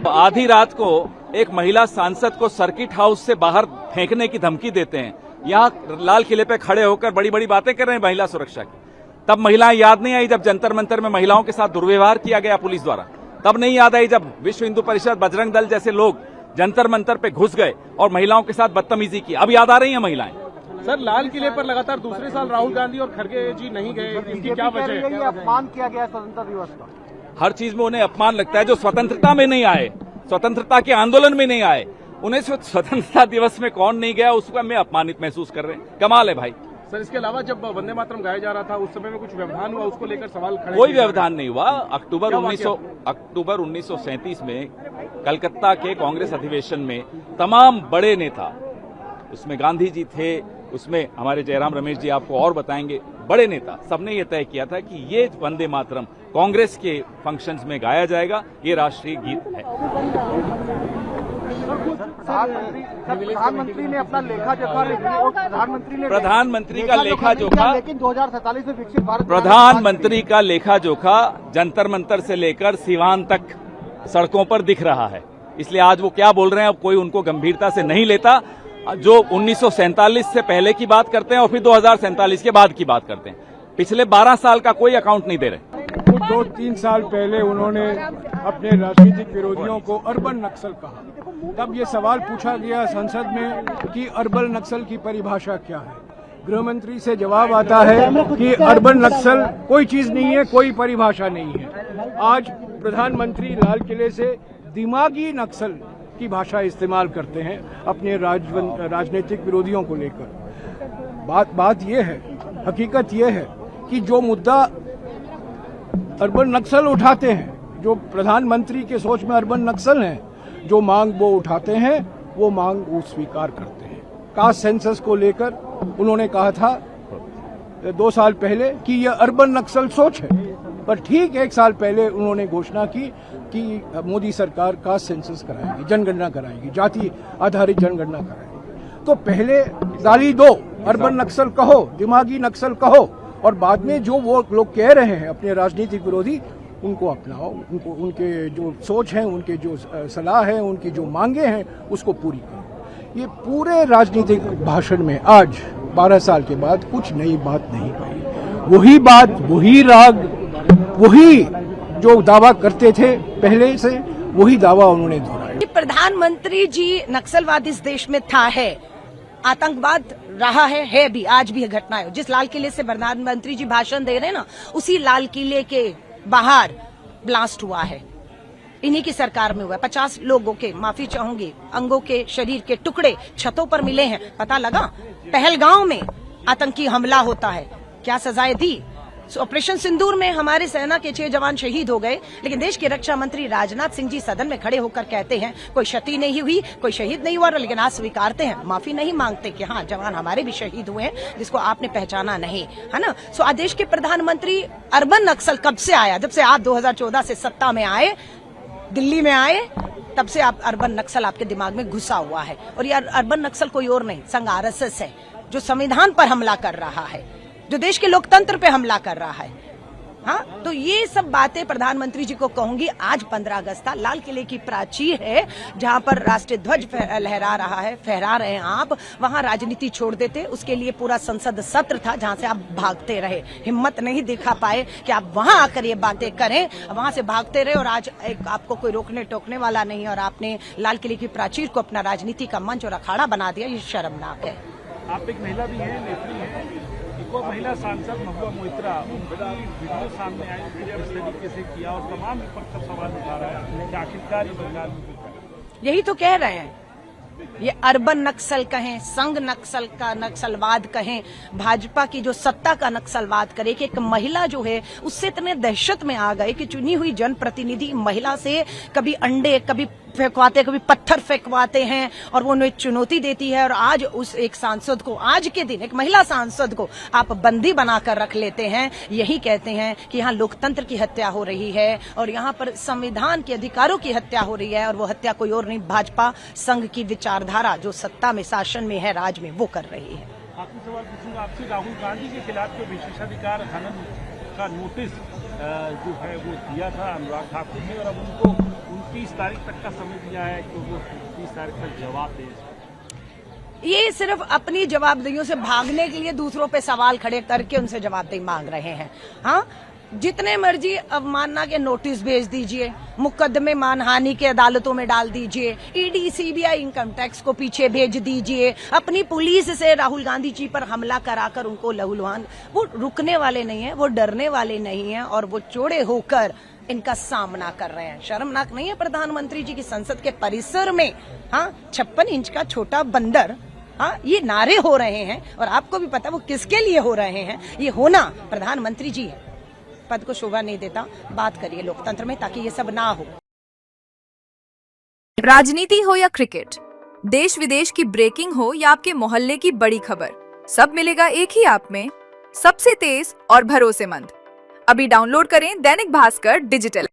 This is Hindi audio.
आधी रात को एक महिला सांसद को सर्किट हाउस से बाहर फेंकने की धमकी देते हैं। यहाँ लाल किले पे खड़े होकर बड़ी बड़ी बातें कर रहे हैं महिला सुरक्षा की। तब महिलाएं याद नहीं आई जब जंतर मंतर में महिलाओं के साथ दुर्व्यवहार किया गया पुलिस द्वारा। तब नहीं याद आई जब विश्व हिंदू परिषद, बजरंग दल जैसे लोग जंतर मंतर पे घुस गए और महिलाओं के साथ बदतमीजी की। अब याद आ रही हैं महिलाएं। सर, लाल किले पर लगातार दूसरे साल राहुल गांधी और खड़गे जी नहीं गए, इसकी क्या वजह है? ये अपमान किया गया स्वतंत्रता दिवस का। हर चीज में उन्हें अपमान लगता है। जो स्वतंत्रता में नहीं आए, स्वतंत्रता के आंदोलन में नहीं आए, उन्हें स्वतंत्रता दिवस में कौन नहीं गया उसको में अपमानित महसूस कर रहे हैं। कमाल है भाई। सर, इसके अलावा जब वंदे मातरम गाया जा रहा था उस समय में कुछ व्यवधान हुआ, उसको लेकर सवाल खड़े? कोई व्यवधान नहीं हुआ। अक्टूबर 1937 में कलकत्ता के कांग्रेस अधिवेशन में तमाम बड़े नेता, उसमें गांधी जी थे, उसमें हमारे जयराम रमेश जी आपको और बताएंगे, बड़े नेता, सबने ये तय किया था कि ये वंदे मातरम कांग्रेस के फंक्शंस में गाया जाएगा। ये राष्ट्रीय गीत है। प्रधानमंत्री ने अपना लेखा जोखा, प्रधानमंत्री का लेखा जोखा, लेकिन 2047 में विकसित भारत, प्रधानमंत्री का लेखा जोखा जंतर मंतर से लेकर सिवान तक सड़कों पर दिख रहा है। इसलिए आज वो क्या बोल रहे हैं अब कोई उनको गंभीरता से नहीं लेता। जो 1947 से पहले की बात करते हैं और फिर 2047 के बाद की बात करते हैं। पिछले 12 साल का कोई अकाउंट नहीं दे रहे। 2-3 साल पहले उन्होंने अपने राजनीतिक विरोधियों को अर्बन नक्सल कहा। तब ये सवाल पूछा गया संसद में कि अर्बन नक्सल की परिभाषा क्या है। गृह मंत्री से जवाब आता है कि अर्बन नक्सल कोई चीज नहीं है, कोई परिभाषा नहीं है। आज प्रधानमंत्री लाल किले से दिमागी नक्सल की भाषा इस्तेमाल करते हैं अपने राजनीतिक विरोधियों को लेकर। बात यह है, हकीकत यह है कि जो मुद्दा अर्बन नक्सल उठाते हैं, जो प्रधानमंत्री के सोच में अर्बन नक्सल है, जो मांग वो उठाते हैं, वो मांग वो स्वीकार करते हैं। कास्ट सेंसस को लेकर उन्होंने कहा था 2 साल पहले कि यह अर्बन नक्सल सोच है, पर ठीक 1 साल पहले उन्होंने घोषणा की कि मोदी सरकार कास्ट सेंसस कराएगी, जनगणना कराएगी, जाति आधारित जनगणना कराएगी। तो पहले गाली दो, अर्बन नक्सल कहो, दिमागी नक्सल कहो, और बाद में जो वो लोग कह रहे हैं अपने राजनीतिक विरोधी, उनको अपनाओ, उनको उनके जो सोच है, उनके जो सलाह है, उनकी जो मांगे हैं, उसको पूरी करो। ये पूरे राजनीतिक भाषण में आज 12 साल के बाद कुछ नई बात नहीं कही। वही बात, वही राग, वही जो दावा करते थे पहले से, वही दावा उन्होंने दोहराया। प्रधानमंत्री जी नक्सलवाद इस देश में था, है, आतंकवाद रहा है भी, आज भी घटना है। जिस लाल किले से प्रधानमंत्री जी भाषण दे रहे हैं ना, उसी लाल किले के बाहर ब्लास्ट हुआ है, इन्हीं की सरकार में हुआ है। 50 लोगों के, माफी चाहूंगी, अंगों के, शरीर के टुकड़े छतों पर मिले हैं। पता लगा पहलगांव में आतंकी हमला होता है, क्या सजाएं दी। ऑपरेशन सिंदूर में हमारे सेना के 6 जवान शहीद हो गए, लेकिन देश के रक्षा मंत्री राजनाथ सिंह जी सदन में खड़े होकर कहते हैं कोई क्षति नहीं हुई, कोई शहीद नहीं हुआ, लेकिन आज स्वीकारते हैं, माफी नहीं मांगते कि हाँ, जवान हमारे भी शहीद हुए हैं जिसको आपने पहचाना नहीं, है ना। सो आज देश के प्रधानमंत्री, अर्बन नक्सल कब से आया? जब से आप 2014 से सत्ता में आए, दिल्ली में आए, तब से आप अर्बन नक्सल आपके दिमाग में घुसा हुआ है। और ये अर्बन नक्सल कोई और नहीं, संघ RSS है, जो संविधान पर हमला कर रहा है, जो देश के लोकतंत्र पे हमला कर रहा है। हाँ, तो ये सब बातें प्रधानमंत्री जी को कहूंगी। आज 15 अगस्त था, लाल किले की प्राचीर है जहां पर राष्ट्रीय ध्वज लहरा रहा है, फहरा रहे हैं आप, वहां राजनीति छोड़ देते। उसके लिए पूरा संसद सत्र था जहां से आप भागते रहे, हिम्मत नहीं दिखा पाए कि आप वहां आकर ये बातें करें, वहां से भागते रहे। और आज आपको कोई रोकने टोकने वाला नहीं, और आपने लाल किले की प्राचीर को अपना राजनीति का मंच और अखाड़ा बना दिया। ये शर्मनाक है। आप एक महिला भी हैं, नेत्री हैं, वो महिला सांसद महुआ मोइत्रा, उनकी वीडियो सामने आई, किस तरीके से किया, और तमाम विपक्ष का सवाल उठा रहा है कि आखिरकार ये बंगाल में। यही तो कह रहे हैं, ये अर्बन नक्सल कहें, संघ नक्सल का नक्सलवाद कहें, भाजपा की जो सत्ता का नक्सलवाद करे कि एक महिला जो है उससे इतने दहशत में आ गए कि चुनी हुई जनप्रतिनिधि महिला से कभी अंडे, कभी फेंकवाते, कभी पत्थर फेंकवाते हैं, और वो उन्हें चुनौती देती है। और आज उस एक सांसद को, आज के दिन एक महिला सांसद को आप बंदी बनाकर रख लेते हैं। यही कहते हैं कि यहाँ लोकतंत्र की हत्या हो रही है और यहाँ पर संविधान के अधिकारों की हत्या हो रही है, और वो हत्या कोई और नहीं, भाजपा संघ की विचारधारा जो सत्ता में, शासन में है, राज में, वो कर रही है। आखिरी सवाल पूछूंगा आपसे, राहुल गांधी के खिलाफ जो विशेषाधिकार हनन का नोटिस जो है वो दिया था अनुराग ठाकुर ने, और अब उनको 30 तारीख तक का समय दिया है कि वो 30 तारीख तक जवाब दें। ये सिर्फ अपनी जवाबदेहियों से भागने के लिए दूसरों पे सवाल खड़े करके उनसे जवाबदेही मांग रहे हैं। हाँ, जितने मर्जी अवमानना के नोटिस भेज दीजिए, मुकदमे मानहानि के अदालतों में डाल दीजिए, ईडी सीबीआई इनकम टैक्स को पीछे भेज दीजिए, अपनी पुलिस से राहुल गांधी जी पर हमला कराकर उनको लहूलुहान, वो रुकने वाले नहीं है, वो डरने वाले नहीं है और वो चौड़े होकर इनका सामना कर रहे हैं। शर्मनाक नहीं है प्रधानमंत्री जी की संसद के परिसर में 56 इंच का छोटा बंदर ये नारे हो रहे हैं और आपको भी पता वो किसके लिए हो रहे हैं। ये होना प्रधानमंत्री जी पद को शोभा नहीं देता। बात करिए लोकतंत्र में ताकि ये सब ना हो। राजनीति हो या क्रिकेट, देश विदेश की ब्रेकिंग हो या आपके मोहल्ले की बड़ी खबर, सब मिलेगा एक ही ऐप में, सबसे तेज और भरोसेमंद। अभी डाउनलोड करें दैनिक भास्कर डिजिटल।